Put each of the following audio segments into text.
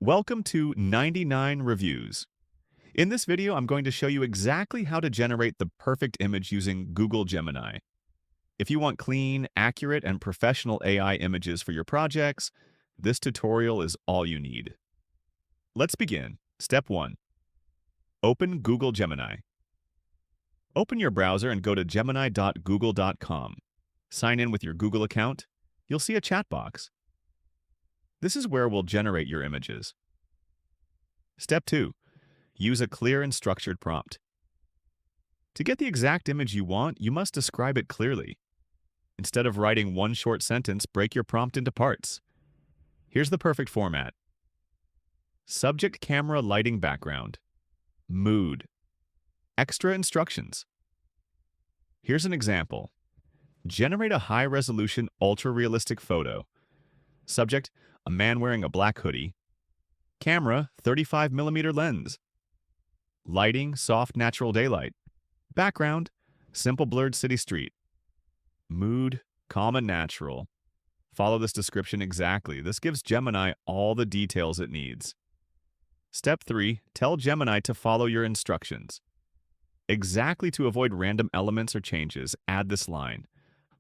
Welcome to 99 Reviews. In this video, I'm going to show you exactly how to generate the perfect image using Google Gemini. If you want clean, accurate, and professional AI images for your projects, this tutorial is all you need. Let's begin. Step 1. Open Google Gemini. Open your browser and go to gemini.google.com. Sign in with your Google account. You'll see a chat box. This is where we'll generate your images. Step 2. Use a clear and structured prompt. To get the exact image you want, you must describe it clearly. Instead of writing one short sentence, break your prompt into parts. Here's the perfect format. Subject, camera, lighting, background. Mood. Extra instructions. Here's an example. Generate a high-resolution, ultra-realistic photo. Subject, a man wearing a black hoodie. Camera, 35mm lens. Lighting, soft natural daylight. Background, simple blurred city street. Mood, calm and natural. Follow this description exactly. This gives Gemini all the details it needs. Step 3. Tell Gemini to follow your instructions. Exactly to avoid random elements or changes, add this line.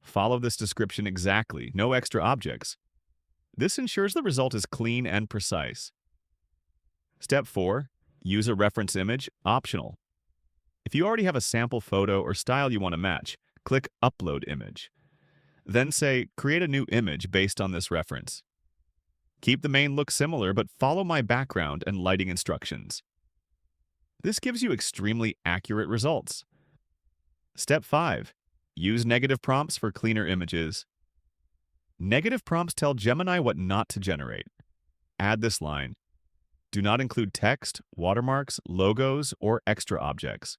Follow this description exactly, no extra objects. This ensures the result is clean and precise. Step 4. Use a reference image, optional. If you already have a sample photo or style you want to match, click Upload Image. Then say, create a new image based on this reference. Keep the main look similar, but follow my background and lighting instructions. This gives you extremely accurate results. Step 5. Use negative prompts for cleaner images. Negative prompts tell Gemini what not to generate. Add this line. Do not include text, watermarks, logos, or extra objects.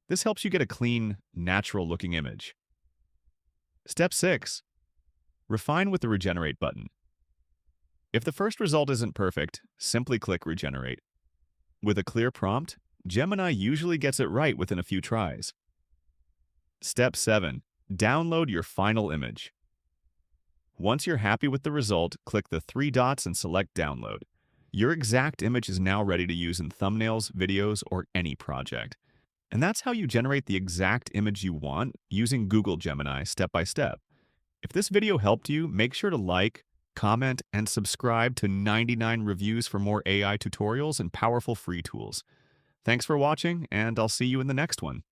This helps you get a clean, natural-looking image. Step 6. Refine with the Regenerate button. If the first result isn't perfect, simply click Regenerate. With a clear prompt, Gemini usually gets it right within a few tries. Step 7. Download your final image. Once you're happy with the result, click the 3 dots and select Download. Your exact image is now ready to use in thumbnails, videos, or any project. And that's how you generate the exact image you want using Google Gemini step by step. If this video helped you, make sure to like, comment, and subscribe to 99 Reviews for more AI tutorials and powerful free tools. Thanks for watching, and I'll see you in the next one.